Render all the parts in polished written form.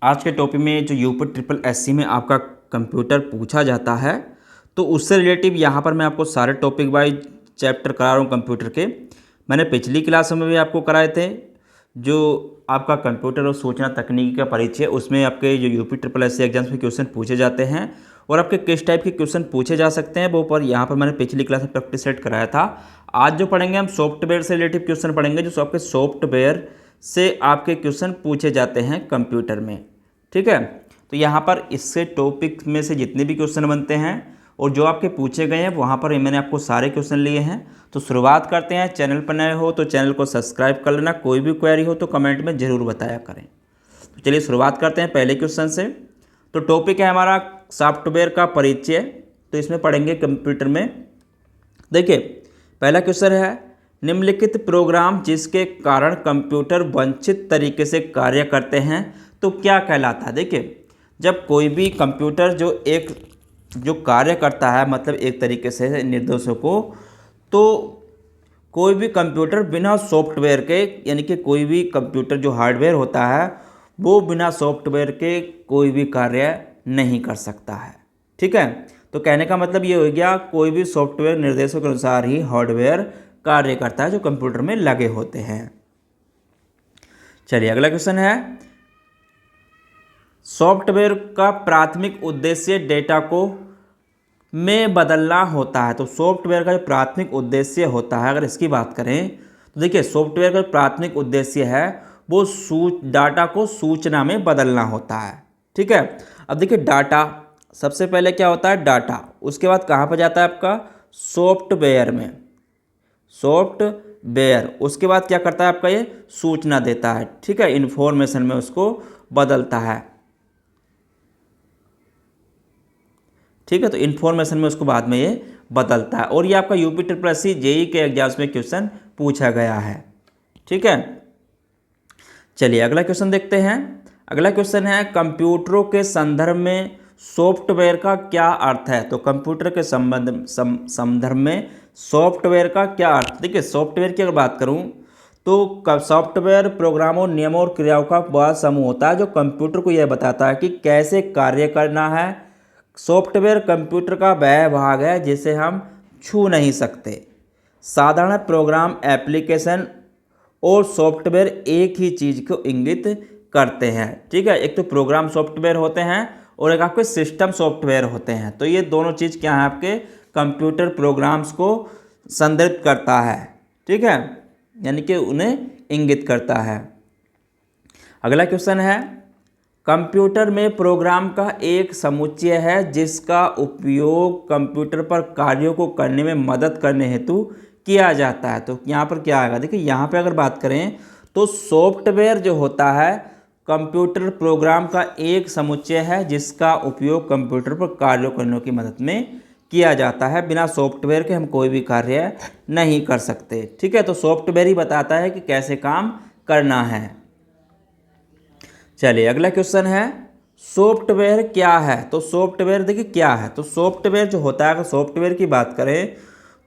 आज के टॉपिक में जो यूपी ट्रिपल एससी में आपका कंप्यूटर पूछा जाता है, तो उससे रिलेटिव यहाँ पर मैं आपको सारे टॉपिक वाइज चैप्टर करा रहा हूँ कंप्यूटर के। मैंने पिछली क्लास में भी आपको कराए थे जो आपका कंप्यूटर और सूचना तकनीकी का परिचय, उसमें आपके जो यूपी ट्रिपल एससी एग्जाम्स में क्वेश्चन पूछे जाते हैं और आपके किस टाइप के क्वेश्चन पूछे जा सकते हैं वो पर यहाँ पर मैंने पिछली क्लास में प्रैक्टिस सेट कराया था। आज जो पढ़ेंगे हम सॉफ्टवेयर से रिलेटिव क्वेश्चन पढ़ेंगे, जो आपके सॉफ्टवेयर से आपके क्वेश्चन पूछे जाते हैं कंप्यूटर में। ठीक है, तो यहाँ पर इससे टॉपिक में से जितने भी क्वेश्चन बनते हैं और जो आपके पूछे गए हैं वहाँ पर मैंने आपको सारे क्वेश्चन लिए हैं। तो शुरुआत करते हैं। चैनल पर नए हो तो चैनल को सब्सक्राइब कर लेना। कोई भी क्वेरी हो तो कमेंट में ज़रूर बताया करें। तो चलिए शुरुआत करते हैं पहले क्वेश्चन से। तो टॉपिक है हमारा सॉफ्टवेयर का परिचय। तो इसमें पढ़ेंगे कंप्यूटर में। देखिए पहला क्वेश्चन है, निम्नलिखित प्रोग्राम जिसके कारण कंप्यूटर वांछित तरीके से कार्य करते हैं तो क्या कहलाता है। देखिए जब कोई भी कंप्यूटर जो कार्य करता है, मतलब एक तरीके से निर्देशों को, तो कोई भी कंप्यूटर बिना सॉफ्टवेयर के, यानी कि कोई भी कंप्यूटर जो हार्डवेयर होता है वो बिना सॉफ्टवेयर के कोई भी कार्य नहीं कर सकता है। ठीक है, तो कहने का मतलब ये हो गया कोई भी सॉफ्टवेयर निर्देशों के अनुसार ही हार्डवेयर कार्य करता है जो कंप्यूटर में लगे होते हैं। चलिए अगला क्वेश्चन है, सॉफ्टवेयर का प्राथमिक उद्देश्य डेटा को में बदलना होता है। तो सॉफ्टवेयर का जो प्राथमिक उद्देश्य होता है, अगर इसकी बात करें तो देखिए सॉफ्टवेयर का प्राथमिक उद्देश्य है वो डाटा को सूचना में बदलना होता है। ठीक है, अब देखिए डाटा सबसे पहले क्या होता है, डाटा, उसके बाद कहाँ पर जाता है आपका सॉफ्टवेयर में, सॉफ्टवेयर, उसके बाद क्या करता है आपका ये सूचना देता है। ठीक है, इंफॉर्मेशन में उसको बदलता है। ठीक है, तो इन्फॉर्मेशन में उसको बाद में ये बदलता है। और ये आपका यूपी ट्रिपल एससी जेई के एग्जाम्स में क्वेश्चन पूछा गया है। ठीक है, चलिए अगला क्वेश्चन देखते हैं। अगला क्वेश्चन है, कंप्यूटरों के संदर्भ में सॉफ्टवेयर का क्या अर्थ है। तो कंप्यूटर के संदर्भ में सॉफ्टवेयर का क्या अर्थ। देखिए सॉफ्टवेयर की अगर बात करूं तो सॉफ्टवेयर प्रोग्रामों, नियमों और क्रियाओं का वह समूह होता है जो कंप्यूटर को यह बताता है कि कैसे कार्य करना है। सॉफ्टवेयर कंप्यूटर का वह भाग है जिसे हम छू नहीं सकते। साधारण प्रोग्राम, एप्लीकेशन और सॉफ्टवेयर एक ही चीज़ को इंगित करते हैं। ठीक है, एक तो प्रोग्राम सॉफ्टवेयर होते हैं और एक आपके सिस्टम सॉफ्टवेयर होते हैं। तो ये दोनों चीज़ क्या है, आपके कंप्यूटर प्रोग्राम्स को संदर्भित करता है। ठीक है, यानी कि उन्हें इंगित करता है। अगला क्वेश्चन है, कंप्यूटर में प्रोग्राम का एक समुच्चय है जिसका उपयोग कंप्यूटर पर कार्यों को करने में मदद करने हेतु किया जाता है। तो यहाँ पर क्या आएगा, देखिए यहाँ पे अगर बात करें तो सॉफ्टवेयर जो होता है कंप्यूटर प्रोग्राम का एक समुच्चय है जिसका उपयोग कंप्यूटर पर कार्यों करने की मदद में किया जाता है। बिना सॉफ्टवेयर के हम कोई भी कार्य नहीं कर सकते। ठीक है, तो सॉफ्टवेयर ही बताता है कि कैसे काम करना है। चलिए अगला क्वेश्चन है, सॉफ्टवेयर क्या है। तो सॉफ्टवेयर देखिए क्या है, तो सॉफ्टवेयर जो होता है, अगर सॉफ्टवेयर की बात करें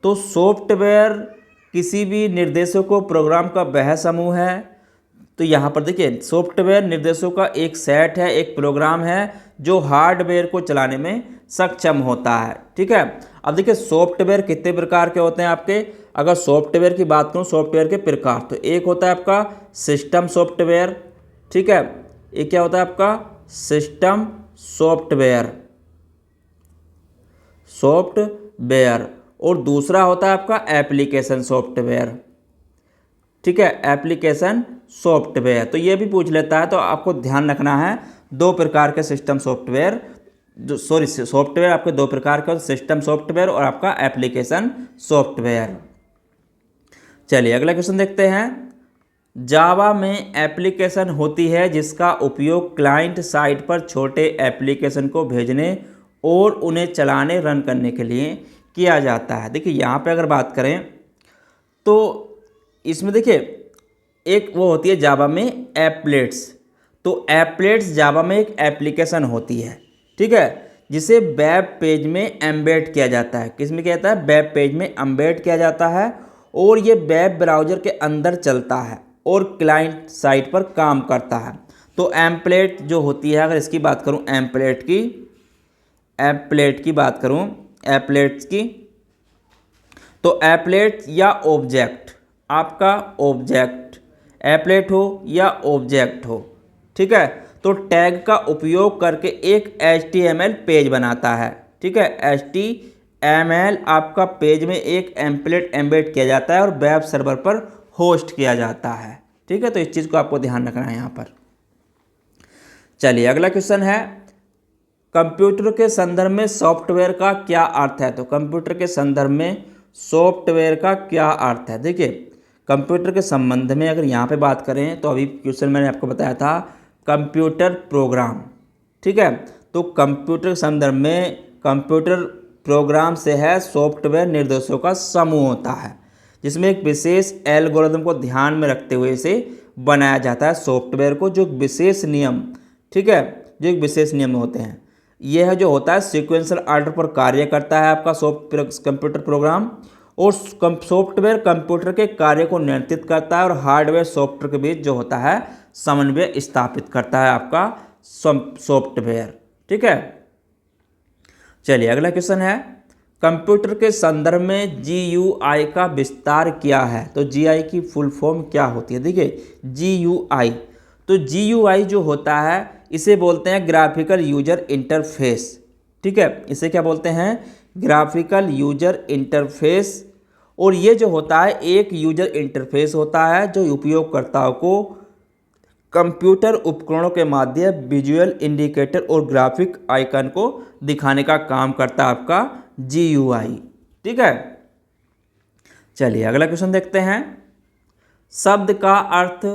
तो सॉफ्टवेयर किसी भी निर्देशों को प्रोग्राम का वह समूह है। तो यहाँ पर देखिए सॉफ्टवेयर निर्देशों का एक सेट है, एक प्रोग्राम है जो हार्डवेयर को चलाने में सक्षम होता है। ठीक है, अब देखिए सॉफ्टवेयर कितने प्रकार के होते हैं आपके, अगर सॉफ्टवेयर की बात करूँ, सॉफ्टवेयर के प्रकार, तो एक होता है आपका सिस्टम सॉफ्टवेयर। ठीक है, एक क्या होता है आपका सिस्टम सॉफ्टवेयर और दूसरा होता है आपका एप्लीकेशन सॉफ्टवेयर। ठीक है, एप्लीकेशन सॉफ्टवेयर। तो ये भी पूछ लेता है, तो आपको ध्यान रखना है दो प्रकार के सिस्टम सॉफ्टवेयर, सॉफ्टवेयर आपके दो प्रकार के, सिस्टम सॉफ्टवेयर और आपका एप्लीकेशन सॉफ्टवेयर। चलिए अगला क्वेश्चन देखते हैं। जावा में एप्लीकेशन होती है जिसका उपयोग क्लाइंट साइट पर छोटे एप्लीकेशन को भेजने और उन्हें चलाने, रन करने के लिए किया जाता है। देखिए यहाँ पे अगर बात करें तो इसमें देखिए एक वो होती है जावा में एप्लेट्स। तो एप्लेट्स जावा में एक एप्लीकेशन होती है। ठीक है, जिसे वेब पेज में एम्बेड किया जाता है। किस में किया जाता है, वेब पेज में एम्बेड किया जाता है और ये वेब ब्राउज़र के अंदर चलता है और क्लाइंट साइट पर काम करता है। तो एम्पलेट जो होती है, अगर इसकी बात करूं एम्पलेट्स की, तो एप्लेट या ऑब्जेक्ट, आपका ऑब्जेक्ट एप्लेट हो या ऑब्जेक्ट हो, ठीक है, तो टैग का उपयोग करके एक HTML पेज बनाता है, ठीक है। HTML आपका पेज में एक एम्पलेट एम्बेड किया जाता है और वेब सर्वर पर होस्ट किया जाता है, ठीक है। तो इस चीज़ को आपको ध्यान रखना है यहाँ पर। चलिए अगला क्वेश्चन है, कंप्यूटर के संदर्भ में सॉफ्टवेयर का क्या अर्थ है। तो कंप्यूटर के संदर्भ में सॉफ्टवेयर का क्या अर्थ है। देखिए कंप्यूटर के संबंध में अगर यहाँ पे बात करें तो अभी क्वेश्चन मैंने आपको बताया था कंप्यूटर प्रोग्राम, ठीक है। तो कंप्यूटर के संदर्भ में कंप्यूटर प्रोग्राम से है सॉफ्टवेयर निर्देशों का समूह होता है, जिसमें एक विशेष एल्गोरिथम को ध्यान में रखते हुए इसे बनाया जाता है सॉफ्टवेयर को, जो विशेष नियम, ठीक है, जो एक विशेष नियम होते हैं। यह जो होता है सीक्वेंशियल ऑर्डर पर कार्य करता है आपका कंप्यूटर प्रोग्राम, और सॉफ्टवेयर कंप्यूटर के कार्य को नियंत्रित करता है और हार्डवेयर सॉफ्टवेयर के बीच जो होता है समन्वय स्थापित करता है आपका सॉफ्टवेयर, ठीक है। चलिए अगला क्वेश्चन है, कंप्यूटर के संदर्भ में GUI का विस्तार क्या है। तो GUI की फुल फॉर्म क्या होती है। देखिए GUI, तो GUI जो होता है इसे बोलते हैं ग्राफिकल यूजर इंटरफेस, ठीक है, इसे क्या बोलते हैं, ग्राफिकल यूजर इंटरफेस। और ये जो होता है एक यूजर इंटरफेस होता है जो उपयोगकर्ताओं को कंप्यूटर उपकरणों के माध्यम विजुअल इंडिकेटर और ग्राफिक आइकन को दिखाने का काम करता है आपका GUI, ठीक है। चलिए अगला क्वेश्चन देखते हैं, शब्द का अर्थ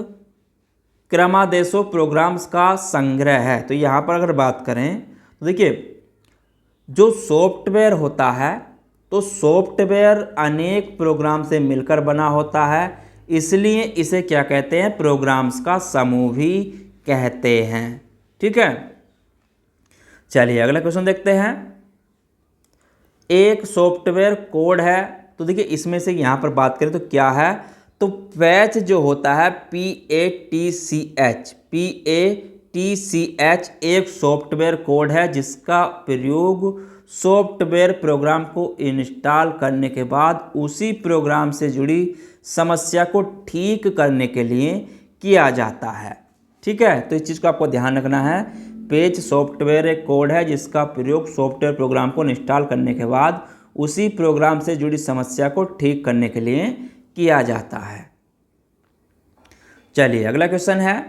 क्रमादेशों प्रोग्राम्स का संग्रह है। तो यहाँ पर अगर बात करें तो देखिए जो सॉफ्टवेयर होता है, तो सॉफ्टवेयर अनेक प्रोग्राम से मिलकर बना होता है, इसलिए इसे क्या कहते हैं, प्रोग्राम्स का समूह भी कहते हैं, ठीक है। चलिए अगला क्वेश्चन देखते हैं, एक सॉफ्टवेयर कोड है। तो देखिए इसमें से यहाँ पर बात करें तो क्या है, तो पैच जो होता है PATCH एक सॉफ्टवेयर कोड है जिसका प्रयोग सॉफ्टवेयर प्रोग्राम को इंस्टॉल करने के बाद उसी प्रोग्राम से जुड़ी समस्या को ठीक करने के लिए किया जाता है, ठीक है। तो इस चीज़ को आपको ध्यान रखना है, पेज सॉफ्टवेयर एक कोड है जिसका प्रयोग सॉफ्टवेयर प्रोग्राम को इंस्टॉल करने के बाद उसी प्रोग्राम से जुड़ी समस्या को ठीक करने के लिए किया जाता है। चलिए अगला क्वेश्चन है,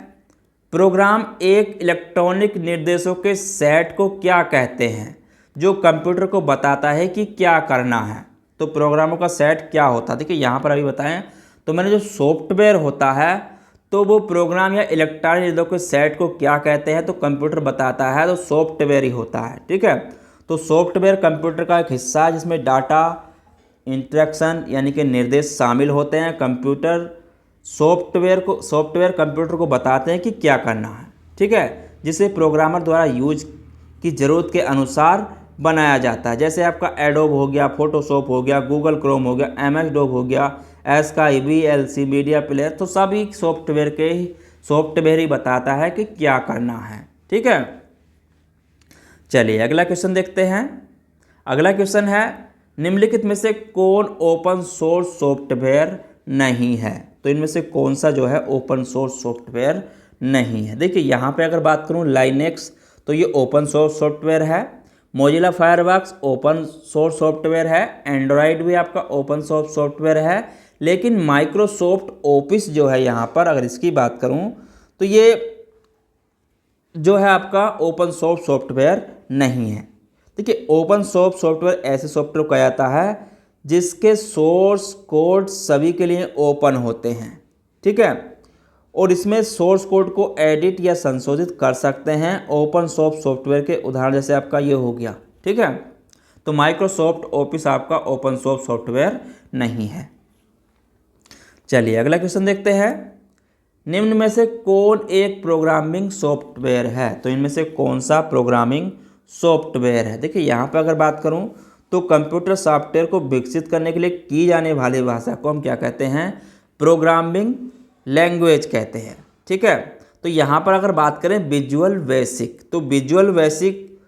प्रोग्राम एक इलेक्ट्रॉनिक निर्देशों के सेट को क्या कहते हैं जो कंप्यूटर को बताता है कि क्या करना है। तो प्रोग्रामों का सेट क्या होता है। देखिए यहाँ पर अभी बताएं तो मैंने जो सॉफ्टवेयर होता है तो वो प्रोग्राम या इलेक्ट्रॉनिक निर्देशों के सेट को क्या कहते हैं, तो कंप्यूटर बताता है, तो सॉफ्टवेयर ही होता है, ठीक है। तो सॉफ्टवेयर कंप्यूटर का एक हिस्सा है जिसमें डाटा इंस्ट्रक्शन यानी कि निर्देश शामिल होते हैं। सॉफ्टवेयर कंप्यूटर को बताते हैं कि क्या करना है, ठीक है, जिसे प्रोग्रामर द्वारा यूज की ज़रूरत के अनुसार बनाया जाता है। जैसे आपका एडोब हो गया, फोटोशॉप हो गया, गूगल क्रोम हो गया, MS डॉक हो गया, एस्काई, VLC, मीडिया प्लेयर, तो सभी सॉफ्टवेयर ही बताता है कि क्या करना है, ठीक है। चलिए अगला क्वेश्चन देखते हैं। अगला क्वेश्चन है, निम्नलिखित में से कौन ओपन सोर्स सॉफ्टवेयर नहीं है। तो इनमें से कौन सा जो है ओपन सोर्स सॉफ्टवेयर नहीं है। देखिए यहाँ पे अगर बात करूँ लाइनेक्स, तो ये ओपन सोर्स सॉफ्टवेयर है। Mozilla Firefox open source software है। एंड्रॉयड भी आपका ओपन सोर्स सॉफ्टवेयर है। लेकिन माइक्रोसॉफ्ट ऑफिस जो है यहाँ पर अगर इसकी बात करूँ तो ये जो है आपका ओपन सोर्स सॉफ्टवेयर नहीं है। देखिए ओपन सोर्स सॉफ्टवेयर ऐसे सॉफ्टवेयर कहा जाता है जिसके सोर्स कोड सभी के लिए ओपन होते हैं, ठीक है, और इसमें सोर्स कोड को एडिट या संशोधित कर सकते हैं। ओपन सोर्स सॉफ्टवेयर के उदाहरण जैसे आपका ये हो गया, ठीक है। तो माइक्रोसॉफ्ट ऑफिस आपका ओपन सोर्स सॉफ्टवेयर नहीं है। चलिए अगला क्वेश्चन देखते हैं, निम्न में से कौन एक प्रोग्रामिंग सॉफ्टवेयर है। तो इनमें से कौन सा प्रोग्रामिंग सॉफ्टवेयर है। देखिए यहाँ पर अगर बात करूँ तो कंप्यूटर सॉफ्टवेयर को विकसित करने के लिए की जाने वाली भाषा को हम क्या कहते हैं, प्रोग्रामिंग लैंग्वेज कहते हैं, ठीक है। तो यहाँ पर अगर बात करें विजुअल बेसिक, तो विजुअल बेसिक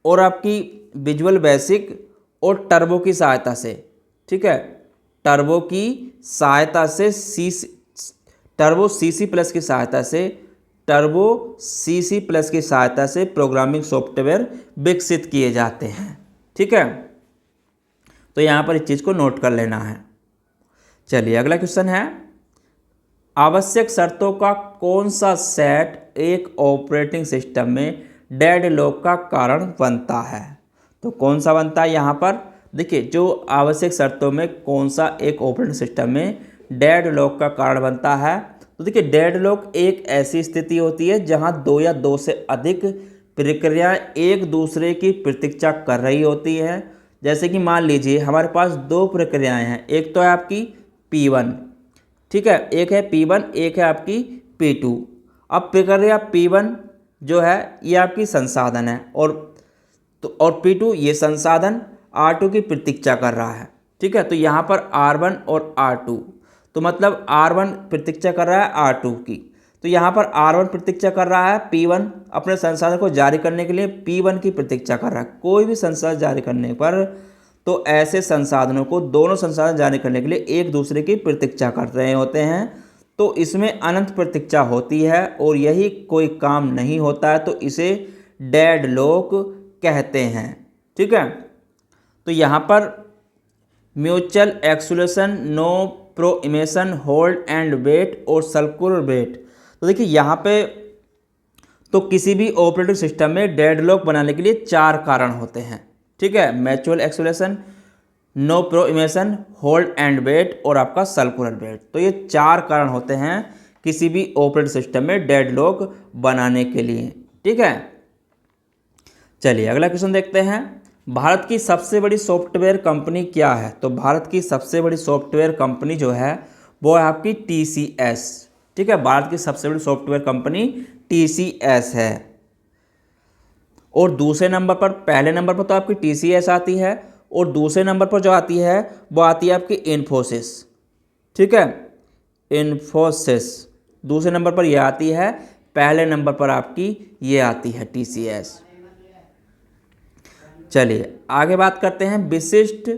और आपकी विजुअल बेसिक और टर्बो की सहायता से, ठीक है, टर्बो की सहायता से टर्बो सीसी प्लस की सहायता से प्रोग्रामिंग सॉफ्टवेयर विकसित किए जाते हैं। ठीक है, तो यहाँ पर इस चीज़ को नोट कर लेना है। चलिए अगला क्वेश्चन है, आवश्यक शर्तों का कौन सा सेट एक ऑपरेटिंग सिस्टम में डेडलॉक का कारण बनता है? तो कौन सा बनता है यहाँ पर? देखिए, जो आवश्यक शर्तों में कौन सा एक ऑपरेटिंग सिस्टम में डेडलॉक का कारण बनता है, तो देखिए डेडलॉक एक ऐसी स्थिति होती है जहाँ दो या दो से अधिक प्रक्रियाएं एक दूसरे की प्रतीक्षा कर रही होती हैं। जैसे कि मान लीजिए हमारे पास दो प्रक्रियाएं हैं, एक तो है आपकी P1, ठीक है, एक है P1, एक है आपकी P2। अब प्रक्रिया P1 जो है ये आपकी संसाधन है और P2 ये संसाधन R2 की प्रतीक्षा कर रहा है। ठीक है, तो यहाँ पर R1 और R2, तो मतलब R1 प्रतीक्षा कर रहा है R2 की, तो यहाँ पर R1 प्रतीक्षा कर रहा है P1 अपने संसाधन को जारी करने के लिए P1 की प्रतीक्षा कर रहा है। कोई भी संसाधन जारी करने पर तो ऐसे संसाधनों को दोनों संसाधन जारी करने के लिए एक दूसरे की प्रतीक्षा कर रहे होते हैं, तो इसमें अनंत प्रतीक्षा होती है और यही कोई काम नहीं होता है, तो इसे डेडलॉक कहते हैं। ठीक है, तो यहाँ पर mutual exclusion, no prohibition, hold and wait और सर्कुलर वेट। तो देखिए यहाँ पे तो किसी भी ऑपरेटिंग सिस्टम में डेडलॉक बनाने के लिए चार कारण होते हैं। ठीक है, mutual exclusion, no prohibition, hold and wait और आपका सर्कुलर वेट। तो ये चार कारण होते हैं किसी भी ऑपरेटिंग सिस्टम में डेडलॉक बनाने के लिए। ठीक है, चलिए अगला क्वेश्चन देखते हैं, भारत की सबसे बड़ी सॉफ्टवेयर कंपनी क्या है? तो भारत की सबसे बड़ी सॉफ्टवेयर कंपनी जो है वो है आपकी TCS। ठीक है, भारत की सबसे बड़ी सॉफ्टवेयर कंपनी TCS है। और दूसरे नंबर पर, पहले नंबर पर तो आपकी TCS आती है और दूसरे नंबर पर जो आती है वो आती है आपकी इन्फोसिस। ठीक है, इन्फोसिस दूसरे नंबर पर यह आती है, पहले नंबर पर आपकी ये आती है TCS। चलिए आगे बात करते हैं, विशिष्ट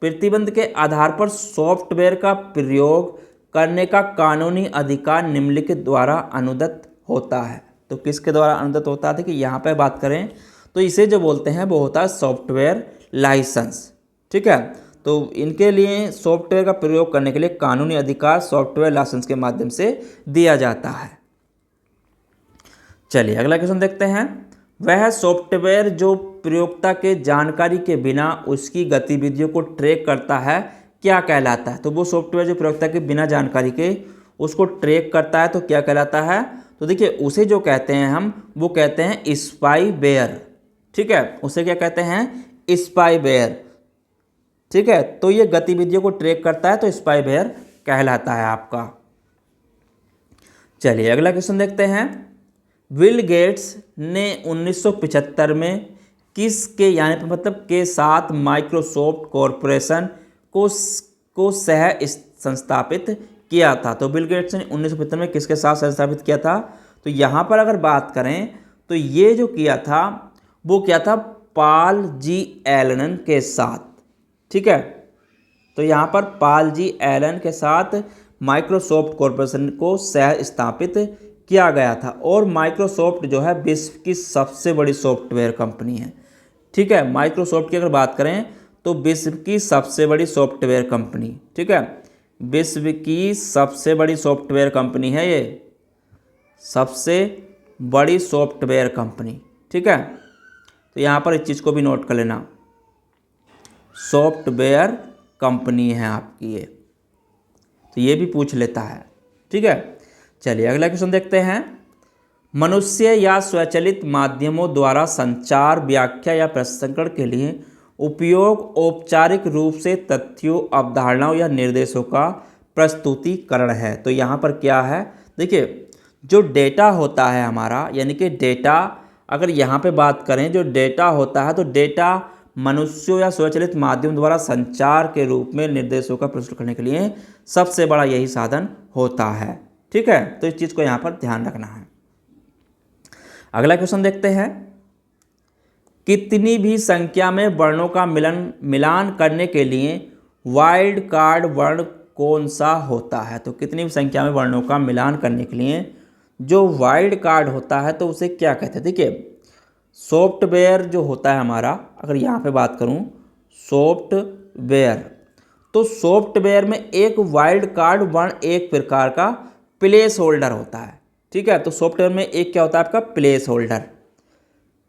प्रतिबंध के आधार पर सॉफ्टवेयर का प्रयोग करने का कानूनी अधिकार निम्नलिखित द्वारा अनुदत्त होता है। तो किसके द्वारा अनुदत्त होता है? कि यहाँ पे बात करें तो इसे जो बोलते हैं वो होता है सॉफ्टवेयर लाइसेंस। ठीक है, तो इनके लिए सॉफ्टवेयर का प्रयोग करने के लिए कानूनी अधिकार सॉफ्टवेयर लाइसेंस के माध्यम से दिया जाता है। चलिए अगला क्वेश्चन देखते हैं, वह सॉफ्टवेयर जो प्रयोक्ता के जानकारी के बिना उसकी गतिविधियों को ट्रैक करता है क्या कहलाता है? तो वो सॉफ्टवेयर जो प्रयोक्ता के बिना जानकारी के उसको ट्रैक करता है तो क्या कहलाता है? तो देखिए उसे जो कहते हैं हम, वो कहते हैं स्पाईवेयर। ठीक है, उसे क्या कहते हैं? स्पाईवेयर। ठीक है, तो ये गतिविधियों को ट्रैक करता है तो स्पाईवेयर कहलाता है आपका। चलिए अगला क्वेश्चन देखते हैं, बिल गेट्स ने 1975 में किसके यानी मतलब के साथ माइक्रोसॉफ्ट कॉरपोरेशन को सह संस्थापित किया था? तो बिल गेट्स ने 1975 में किसके साथ संस्थापित किया था? तो यहाँ पर अगर बात करें तो ये जो किया था वो क्या था? पॉल जी एलन के साथ। ठीक है, तो यहाँ पर पॉल जी एलन के साथ माइक्रोसॉफ्ट कॉरपोरेशन को सह स्थापित किया गया था। और माइक्रोसॉफ्ट जो है विश्व की सबसे बड़ी सॉफ्टवेयर कंपनी है। ठीक है, माइक्रोसॉफ्ट की अगर बात करें तो विश्व की सबसे बड़ी सॉफ्टवेयर कंपनी। ठीक है, विश्व की सबसे बड़ी सॉफ्टवेयर कंपनी है ये, सबसे बड़ी सॉफ्टवेयर कंपनी। ठीक है, तो यहाँ पर इस चीज़ को भी नोट कर लेना, सॉफ्टवेयर कंपनी है आपकी ये, तो ये भी पूछ लेता है। ठीक है, चलिए अगला क्वेश्चन देखते हैं, मनुष्य या स्वचालित माध्यमों द्वारा संचार, व्याख्या या प्रसंस्करण के लिए उपयोग औपचारिक रूप से तथ्यों, अवधारणाओं या निर्देशों का प्रस्तुतिकरण है। तो यहाँ पर क्या है? देखिए जो डेटा होता है हमारा, यानी कि डेटा अगर यहाँ पे बात करें, जो डेटा होता है तो डेटा मनुष्यों या स्वचालित माध्यम द्वारा संचार के रूप में निर्देशों का प्रस्तुत करने के लिए सबसे बड़ा यही साधन होता है। ठीक है, तो इस चीज़ को यहाँ पर ध्यान रखना है। अगला क्वेश्चन देखते हैं, कितनी भी संख्या में वर्णों का मिलान करने के लिए वाइल्ड कार्ड वर्ण कौन सा होता है? तो कितनी भी संख्या में वर्णों का मिलान करने के लिए जो वाइल्ड कार्ड होता है तो उसे क्या कहते हैं? देखिए, सॉफ्टवेयर जो होता है हमारा, अगर यहाँ पे बात करूँ सॉफ्टवेयर, तो सॉफ्टवेयर में एक वाइल्ड कार्ड वर्ण एक प्रकार का प्लेस होल्डर होता है। ठीक है, तो सॉफ्टवेयर में एक क्या होता है आपका प्लेस होल्डर।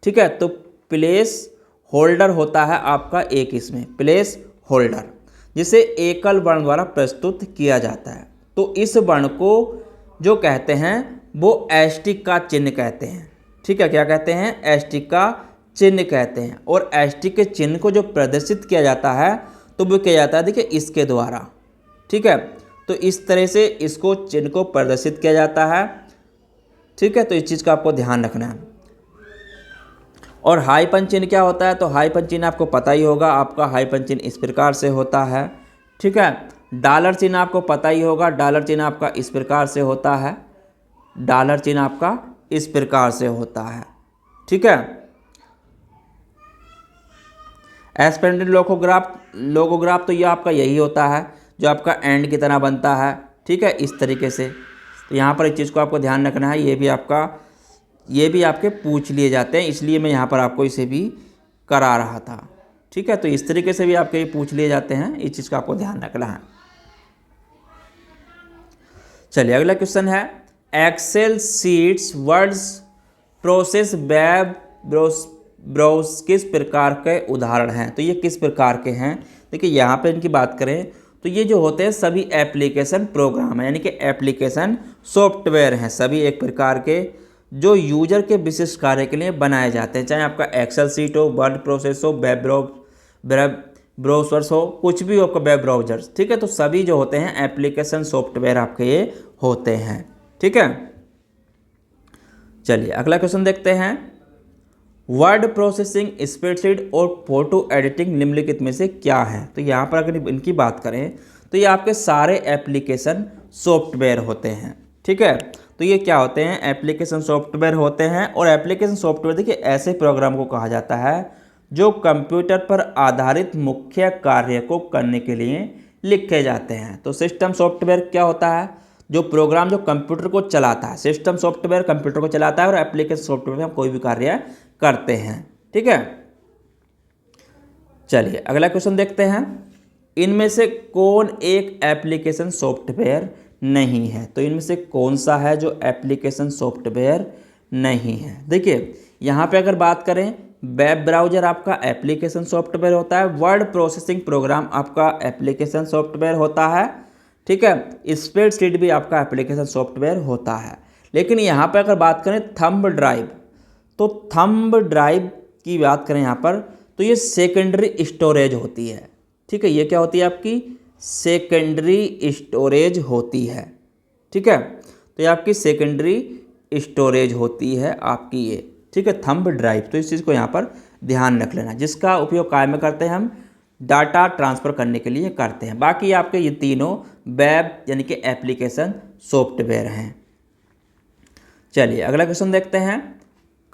ठीक है, तो प्लेस होल्डर होता है आपका एक, इसमें प्लेस होल्डर जिसे एकल वर्ण द्वारा प्रस्तुत किया जाता है। तो इस वर्ण को जो कहते हैं वो एस्टिक का चिन्ह कहते हैं। ठीक है, क्या कहते हैं? एस्टिक का चिन्ह कहते हैं। और एस्टिक के चिन्ह को जो प्रदर्शित किया जाता है तो वो किया जाता है, देखिए, इसके द्वारा। ठीक है, तो इस तरह से इसको चिन्ह को प्रदर्शित किया जाता है। ठीक है, तो इस चीज़ का आपको ध्यान रखना है। और हाइफन चिन्ह क्या होता है? तो हाइफन चिन्ह आपको पता ही होगा, आपका हाइफन चिन्ह इस प्रकार से होता है। ठीक है, डॉलर चिन्ह आपको पता ही होगा, डॉलर चिन्ह आपका इस प्रकार से होता है, डॉलर चिन्ह आपका इस प्रकार से होता है। ठीक है, एक्सपेंडेड लोगोग्राफ तो ये आपका यही होता है जो आपका एंड की तरह बनता है। ठीक है, इस तरीके से। तो यहाँ पर इस चीज़ को आपको ध्यान रखना है, ये भी आपके पूछ लिए जाते हैं, इसलिए मैं यहाँ पर आपको इसे भी करा रहा था। ठीक है, तो इस तरीके से भी आपके पूछ लिए जाते हैं, इस चीज़ का आपको ध्यान रखना है। चलिए, अगला क्वेश्चन है, Excel sheets words process web browse किस प्रकार के उदाहरण हैं? तो ये किस प्रकार के हैं? देखिए, यहाँ पे इनकी बात करें तो ये जो होते हैं सभी एप्लीकेशन प्रोग्राम है, यानी कि एप्लीकेशन सॉफ्टवेयर हैं, सभी एक प्रकार के जो यूजर के विशिष्ट कार्य के लिए बनाए जाते हैं। चाहे आपका एक्सेल सीट हो, वर्ड प्रोसेस हो, वेब ब्राउज़र्स हो, कुछ भी हो आपका वेब ब्राउज़र्स। ठीक है, तो सभी जो होते हैं एप्लीकेशन सॉफ्टवेयर आपके ये होते हैं। ठीक है, चलिए अगला क्वेश्चन देखते हैं, वर्ड प्रोसेसिंग, स्प्रेडशीट और फोटो एडिटिंग निम्नलिखित में से क्या है? तो यहाँ पर अगर इनकी बात करें तो ये आपके सारे एप्लीकेशन सॉफ्टवेयर होते हैं। ठीक है, तो ये क्या होते हैं? एप्लीकेशन सॉफ्टवेयर होते हैं। और एप्लीकेशन सॉफ्टवेयर देखिए ऐसे प्रोग्राम को कहा जाता है जो कंप्यूटर पर आधारित मुख्य कार्य को करने के लिए लिखे जाते हैं। तो सिस्टम सॉफ्टवेयर क्या होता है? जो प्रोग्राम जो कंप्यूटर को चलाता है। सिस्टम सॉफ्टवेयर कंप्यूटर को चलाता है और एप्लीकेशन सॉफ्टवेयर में हम कोई भी कार्य करते हैं। ठीक है, चलिए अगला क्वेश्चन देखते हैं, इनमें से कौन एक एप्लीकेशन सॉफ्टवेयर नहीं है? तो इनमें से कौन सा है जो एप्लीकेशन सॉफ्टवेयर नहीं है? देखिए, यहाँ पे अगर बात करें, वेब ब्राउज़र आपका एप्लीकेशन सॉफ्टवेयर होता है, वर्ड प्रोसेसिंग प्रोग्राम आपका एप्लीकेशन सॉफ्टवेयर होता है। ठीक है, स्प्रेडशीट भी आपका एप्लीकेशन सॉफ्टवेयर होता है। लेकिन यहाँ पर अगर बात करें थंब ड्राइव, तो थंब ड्राइव की बात करें यहाँ पर, तो ये सेकेंडरी स्टोरेज होती है। ठीक है, ये क्या होती है आपकी? सेकेंडरी स्टोरेज होती है। ठीक है, तो ये आपकी सेकेंडरी स्टोरेज होती है आपकी ये। ठीक है, थंब ड्राइव। तो इस चीज़ को यहाँ पर ध्यान रख लेना, जिसका उपयोग काय में करते हैं? हम डाटा ट्रांसफ़र करने के लिए करते हैं। बाकी आपके ये तीनों वेब यानी कि एप्लीकेशन सॉफ्टवेयर हैं। चलिए अगला क्वेश्चन देखते हैं,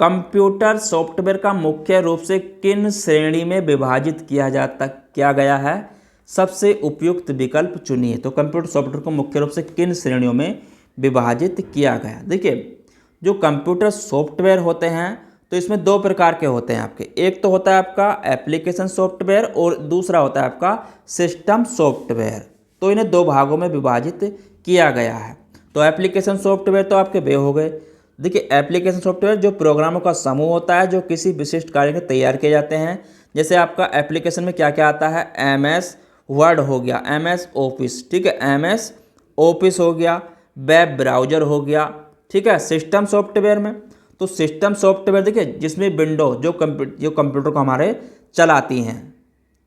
कंप्यूटर सॉफ्टवेयर का मुख्य रूप से किन श्रेणी में विभाजित किया गया है? सबसे उपयुक्त विकल्प चुनिए। तो कंप्यूटर सॉफ्टवेयर को मुख्य रूप से किन श्रेणियों में विभाजित किया गया? देखिए, जो कंप्यूटर सॉफ्टवेयर होते हैं तो इसमें दो प्रकार के होते हैं आपके। एक तो होता है आपका एप्लीकेशन सॉफ्टवेयर और दूसरा होता है आपका सिस्टम सॉफ्टवेयर। तो इन्हें दो भागों में विभाजित किया गया है। तो एप्लीकेशन सॉफ्टवेयर तो आपके वे हो गए। देखिए, एप्लीकेशन सॉफ्टवेयर जो प्रोग्रामों का समूह होता है जो किसी विशिष्ट कार्य के तैयार किए जाते हैं। जैसे आपका एप्लीकेशन में क्या क्या आता है? MS वर्ड हो गया, MS ऑफिस। ठीक है, MS ऑफिस हो गया, वेब ब्राउज़र हो गया। ठीक है, सिस्टम सॉफ्टवेयर में, तो सिस्टम सॉफ्टवेयर देखिए जिसमें विंडो जो कंप्यूटर को हमारे चलाती हैं,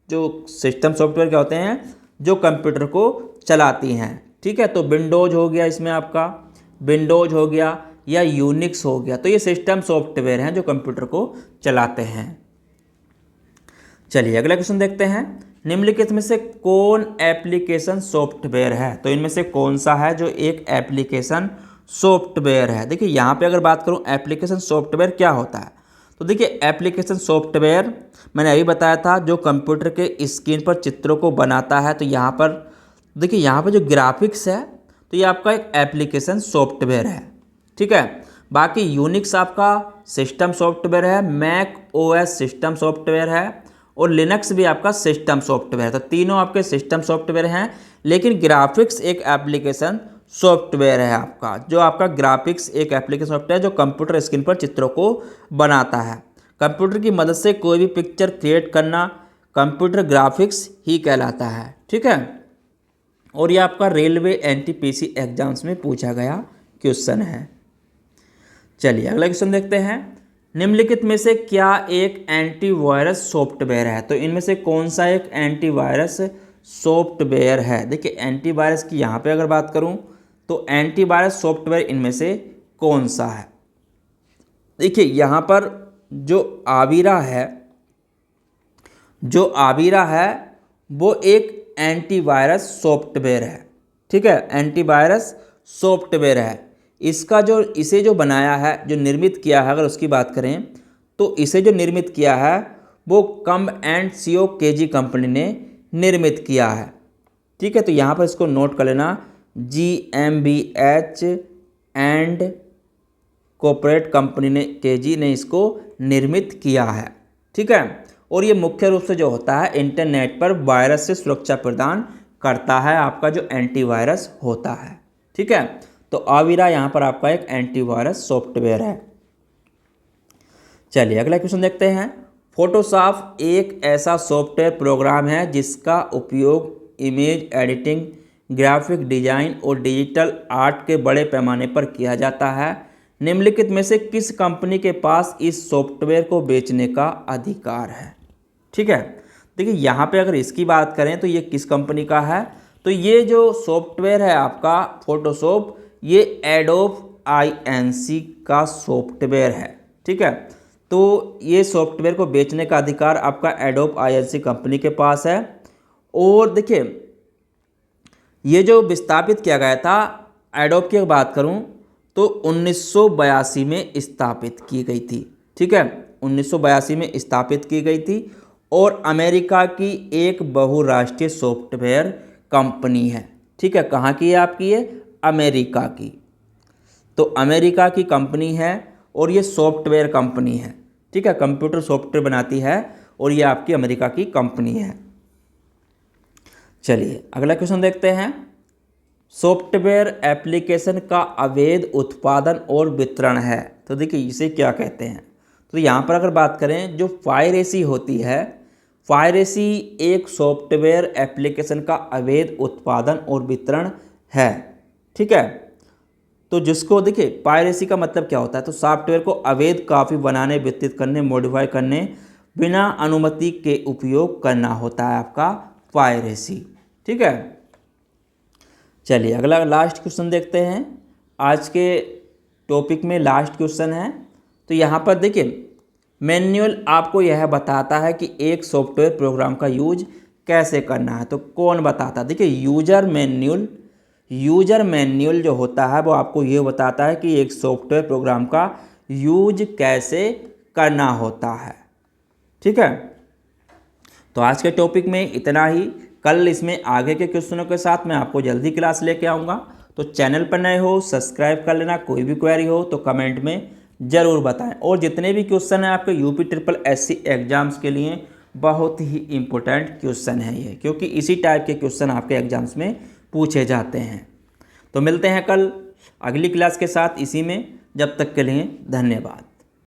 जो सिस्टम सॉफ्टवेयर क्या होते हैं? जो कंप्यूटर को चलाती हैं। ठीक है, तो विंडोज़ हो गया, इसमें आपका विंडोज़ हो गया या यूनिक्स हो गया। तो ये सिस्टम सॉफ्टवेयर हैं जो कंप्यूटर को चलाते हैं। चलिए अगला क्वेश्चन देखते हैं, निम्नलिखित में से कौन एप्लीकेशन सॉफ्टवेयर है? तो इनमें से कौन सा है जो एक एप्लीकेशन सॉफ्टवेयर है। देखिए यहाँ पे अगर बात करूँ एप्लीकेशन सॉफ्टवेयर क्या होता है, तो देखिए एप्लीकेशन सॉफ्टवेयर मैंने अभी बताया था जो कंप्यूटर के स्क्रीन पर चित्रों को बनाता है। तो यहाँ पर देखिए यहाँ पर जो ग्राफिक्स है तो ये आपका एक एप्लीकेशन सॉफ्टवेयर है, ठीक है। बाकी यूनिक्स आपका सिस्टम सॉफ्टवेयर है, मैक ओएस सिस्टम सॉफ्टवेयर है और लिनक्स भी आपका सिस्टम सॉफ्टवेयर है। तो तीनों आपके सिस्टम सॉफ्टवेयर हैं, लेकिन ग्राफिक्स एक एप्लीकेशन सॉफ्टवेयर है आपका, जो आपका ग्राफिक्स एक एप्लीकेशन सॉफ्टवेयर जो कंप्यूटर स्क्रीन पर चित्रों को बनाता है। कंप्यूटर की मदद से कोई भी पिक्चर क्रिएट करना कंप्यूटर ग्राफिक्स ही कहलाता है, ठीक है। और ये आपका रेलवे एनटीपीसी एग्जाम्स में पूछा गया क्वेश्चन है। चलिए अगला क्वेश्चन देखते हैं। निम्नलिखित में से क्या एक एंटीवायरस सॉफ्टवेयर है? तो इनमें से कौन सा एक एंटीवायरस सॉफ्टवेयर है? देखिए एंटीवायरस की यहाँ पे अगर बात करूँ तो एंटीवायरस सॉफ्टवेयर इनमें से कौन सा है? देखिए यहाँ पर जो आविरा है वो एक एंटीवायरस सॉफ्टवेयर है, ठीक है। एंटीवायरस सॉफ्टवेयर है। इसे जो बनाया है, जो निर्मित किया है, अगर उसकी बात करें तो इसे जो निर्मित किया है वो कम&सी केजी कंपनी ने निर्मित किया है, ठीक है। तो यहाँ पर इसको नोट कर लेना, GmbH एंड कॉर्पोरेट कंपनी ने केजी ने इसको निर्मित किया है, ठीक है। और ये मुख्य रूप से जो होता है इंटरनेट पर वायरस से सुरक्षा प्रदान करता है, आपका जो एंटीवायरस होता है, ठीक है। तो आविरा यहाँ पर आपका एक एंटीवायरस सॉफ्टवेयर है। चलिए अगला क्वेश्चन देखते हैं। फोटोशॉप एक ऐसा सॉफ्टवेयर प्रोग्राम है जिसका उपयोग इमेज एडिटिंग, ग्राफिक डिजाइन और डिजिटल आर्ट के बड़े पैमाने पर किया जाता है। निम्नलिखित में से किस कंपनी के पास इस सॉफ्टवेयर को बेचने का अधिकार है? ठीक है, देखिए यहाँ पे अगर इसकी बात करें तो ये किस कंपनी का है? तो ये जो सॉफ्टवेयर है आपका फोटोशॉप, ये एडोब INC का सॉफ्टवेयर है, ठीक है। तो ये सॉफ्टवेयर को बेचने का अधिकार आपका एडोब INC कंपनी के पास है। और देखिए ये जो विस्थापित किया गया था, एडोब की बात करूं तो 1982 में स्थापित की गई थी, ठीक है। 1982 में स्थापित की गई थी और अमेरिका की एक बहुराष्ट्रीय सॉफ्टवेयर कंपनी है, ठीक है। कहाँ की है आपकी? ये अमेरिका की। तो अमेरिका की कंपनी है और ये सॉफ्टवेयर कंपनी है, ठीक है। कंप्यूटर सॉफ्टवेयर बनाती है और ये आपकी अमेरिका की कंपनी है। चलिए अगला क्वेश्चन देखते हैं। सॉफ्टवेयर एप्लीकेशन का अवैध उत्पादन और वितरण है, तो देखिए इसे क्या कहते हैं? तो यहाँ पर अगर बात करें, जो पायरेसी होती है, पायरेसी एक सॉफ्टवेयर एप्लीकेशन का अवैध उत्पादन और वितरण है, ठीक है। तो जिसको देखिए पायरेसी का मतलब क्या होता है? तो सॉफ्टवेयर को अवैध कॉपी बनाने, वितरित करने, मॉडिफाई करने, बिना अनुमति के उपयोग करना होता है आपका पायरेसी, ठीक है। चलिए अगला लास्ट क्वेश्चन देखते हैं। आज के टॉपिक में लास्ट क्वेश्चन है। तो यहाँ पर देखिए मैनुअल आपको यह बताता है कि एक सॉफ्टवेयर प्रोग्राम का यूज कैसे करना है। तो कौन बताता है? देखिए यूजर मैनुअल जो होता है वो आपको ये बताता है कि एक सॉफ्टवेयर प्रोग्राम का यूज कैसे करना होता है, ठीक है। तो आज के टॉपिक में इतना ही। कल इसमें आगे के क्वेश्चनों के साथ मैं आपको जल्दी क्लास लेके आऊँगा। तो चैनल पर नए हो सब्सक्राइब कर लेना। कोई भी क्वेरी हो तो कमेंट में ज़रूर बताएं। और जितने भी क्वेश्चन हैं आपके UPSSC एग्जाम्स के लिए बहुत ही इम्पोर्टेंट क्वेश्चन है ये, क्योंकि इसी टाइप के क्वेश्चन आपके एग्जाम्स में पूछे जाते हैं। तो मिलते हैं कल अगली क्लास के साथ इसी में। जब तक के लिए धन्यवाद।